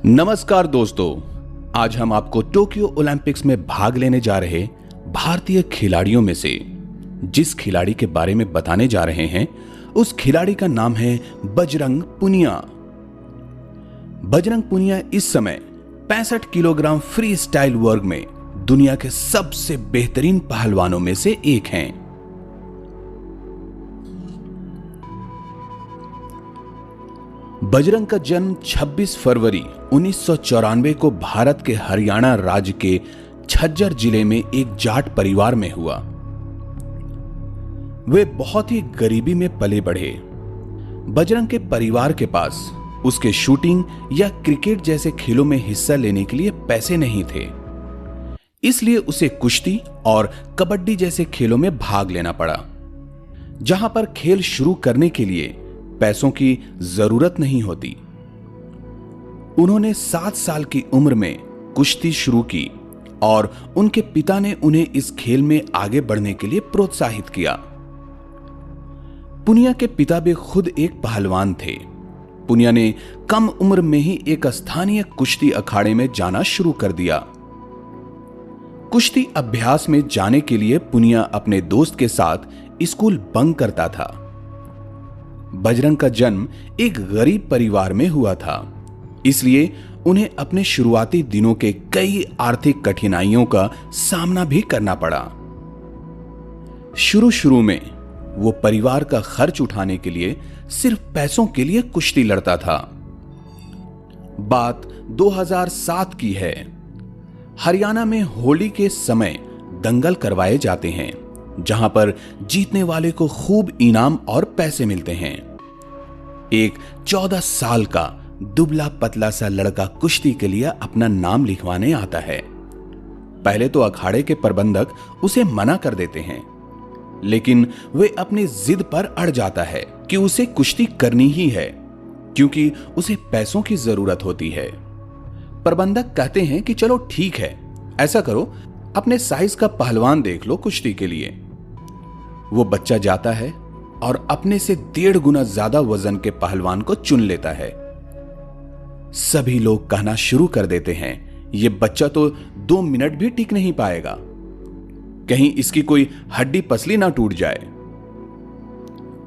नमस्कार दोस्तों, आज हम आपको टोक्यो ओलंपिक्स में भाग लेने जा रहे भारतीय खिलाड़ियों में से जिस खिलाड़ी के बारे में बताने जा रहे हैं उस खिलाड़ी का नाम है बजरंग पुनिया। बजरंग पुनिया इस समय 65 किलोग्राम फ्री स्टाइल वर्ग में दुनिया के सबसे बेहतरीन पहलवानों में से एक हैं। बजरंग का जन्म 26 फरवरी 1994 को भारत के हरियाणा राज्य के झज्जर जिले में एक जाट परिवार में हुआ। वे बहुत ही गरीबी में पले बढ़े। बजरंग के परिवार के पास उसके शूटिंग या क्रिकेट जैसे खेलों में हिस्सा लेने के लिए पैसे नहीं थे, इसलिए उसे कुश्ती और कबड्डी जैसे खेलों में भाग लेना पड़ा, जहां पर खेल शुरू करने के लिए पैसों की जरूरत नहीं होती। उन्होंने 7 साल की उम्र में कुश्ती शुरू की और उनके पिता ने उन्हें इस खेल में आगे बढ़ने के लिए प्रोत्साहित किया। पुनिया के पिता भी खुद एक पहलवान थे। पुनिया ने कम उम्र में ही एक स्थानीय कुश्ती अखाड़े में जाना शुरू कर दिया। कुश्ती अभ्यास में जाने के लिए पुनिया अपने दोस्त के साथ स्कूल बंक करता था। बजरंग का जन्म एक गरीब परिवार में हुआ था, इसलिए उन्हें अपने शुरुआती दिनों के कई आर्थिक कठिनाइयों का सामना भी करना पड़ा। शुरू में वो परिवार का खर्च उठाने के लिए सिर्फ पैसों के लिए कुश्ती लड़ता था। बात 2007 की है। हरियाणा में होली के समय दंगल करवाए जाते हैं, जहां पर जीतने वाले को खूब इनाम और पैसे मिलते हैं। एक 14 साल का दुबला पतला सा लड़का कुश्ती के लिए अपना नाम लिखवाने आता है। पहले तो अखाड़े के प्रबंधक उसे मना कर देते हैं, लेकिन वे अपनी जिद पर अड़ जाता है कि उसे कुश्ती करनी ही है, क्योंकि उसे पैसों की जरूरत होती है। प्रबंधक कहते हैं कि चलो ठीक है, ऐसा करो, अपने साइज का पहलवान देख लो कुश्ती के लिए। वो बच्चा जाता है और अपने से 1.5 गुना ज्यादा वजन के पहलवान को चुन लेता है। सभी लोग कहना शुरू कर देते हैं, ये बच्चा तो 2 मिनट भी टिक नहीं पाएगा, कहीं इसकी कोई हड्डी पसली ना टूट जाए।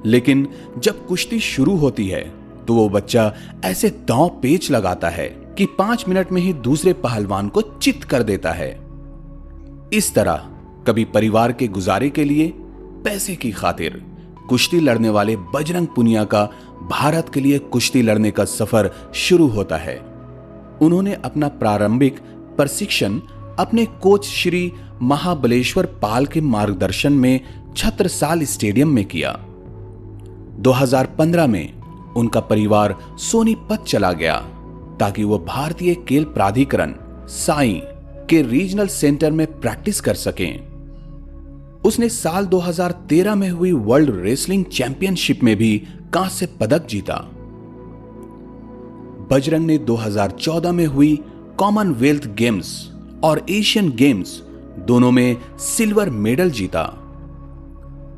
लेकिन जब कुश्ती शुरू होती है तो वो बच्चा ऐसे दांव पेच लगाता है कि 5 मिनट में ही दूसरे पहलवान को चित कर देता है। इस तरह कभी परिवार के गुजारे के लिए, पैसे की खातिर कुश्ती लड़ने वाले बजरंग पुनिया का भारत के लिए कुश्ती लड़ने का सफर शुरू होता है। उन्होंने अपना प्रारंभिक प्रशिक्षण अपने कोच श्री महाबलेश्वर पाल के मार्गदर्शन में छत्रसाल स्टेडियम में किया। 2015 में उनका परिवार सोनीपत चला गया ताकि वो भारतीय खेल प्राधिकरण साई के रीजनल सेंटर में प्रैक्टिस कर सकें। उसने साल 2013 में हुई वर्ल्ड रेसलिंग चैंपियनशिप में भी कांस्य पदक जीता। बजरंग ने 2014 में हुई कॉमनवेल्थ गेम्स और एशियन गेम्स दोनों में सिल्वर मेडल जीता।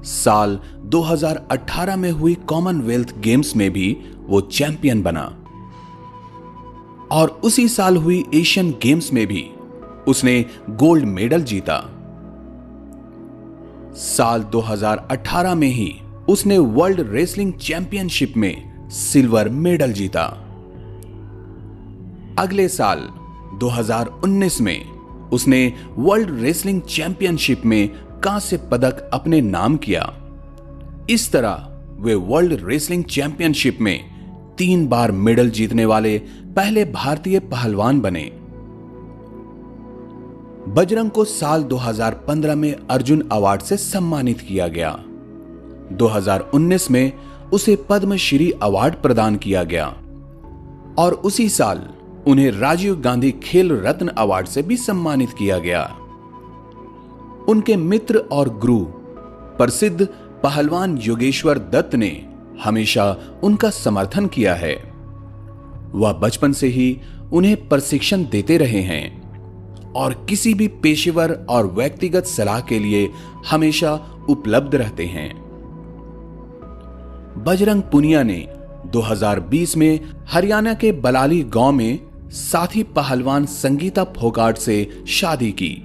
साल 2018 में हुई कॉमनवेल्थ गेम्स में भी वो चैंपियन बना और उसी साल हुई एशियन गेम्स में भी उसने गोल्ड मेडल जीता। साल 2018 में ही उसने वर्ल्ड रेसलिंग चैंपियनशिप में सिल्वर मेडल जीता। अगले साल 2019 में उसने वर्ल्ड रेसलिंग चैंपियनशिप में कांस्य पदक अपने नाम किया। इस तरह वे वर्ल्ड रेसलिंग चैंपियनशिप में 3 बार मेडल जीतने वाले पहले भारतीय पहलवान बने। बजरंग को साल 2015 में अर्जुन अवार्ड से सम्मानित किया गया। 2019 में उसे पद्मश्री अवार्ड प्रदान किया गया और उसी साल उन्हें राजीव गांधी खेल रत्न अवार्ड से भी सम्मानित किया गया। उनके मित्र और गुरु प्रसिद्ध पहलवान योगेश्वर दत्त ने हमेशा उनका समर्थन किया है। वह बचपन से ही उन्हें प्रशिक्षण देते रहे हैं और किसी भी पेशेवर और व्यक्तिगत सलाह के लिए हमेशा उपलब्ध रहते हैं। बजरंग पुनिया ने 2020 में हरियाणा के बलाली गांव में साथ ही पहलवान संगीता फोगाट से शादी की।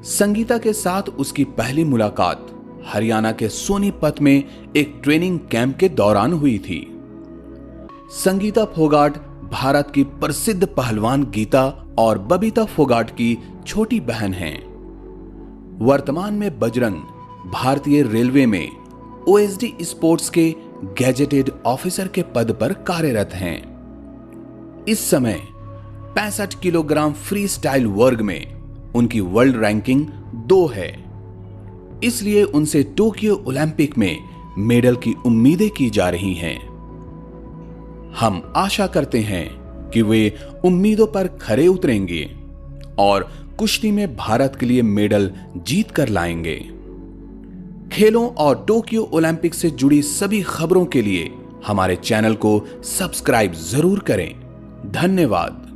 संगीता के साथ उसकी पहली मुलाकात हरियाणा के सोनीपत में एक ट्रेनिंग कैंप के दौरान हुई थी। संगीता फोगाट भारत की प्रसिद्ध पहलवान गीता और बबीता फोगाट की छोटी बहन हैं। वर्तमान में बजरंग भारतीय रेलवे में ओएसडी स्पोर्ट्स के गैजेटेड ऑफिसर के पद पर कार्यरत हैं। इस समय 65 किलोग्राम फ्री स्टाइल वर्ग में उनकी वर्ल्ड रैंकिंग 2 है, इसलिए उनसे टोक्यो ओलंपिक में मेडल की उम्मीदें की जा रही हैं। हम आशा करते हैं कि वे उम्मीदों पर खरे उतरेंगे और कुश्ती में भारत के लिए मेडल जीत कर लाएंगे। खेलों और टोक्यो ओलंपिक से जुड़ी सभी खबरों के लिए हमारे चैनल को सब्सक्राइब जरूर करें। धन्यवाद।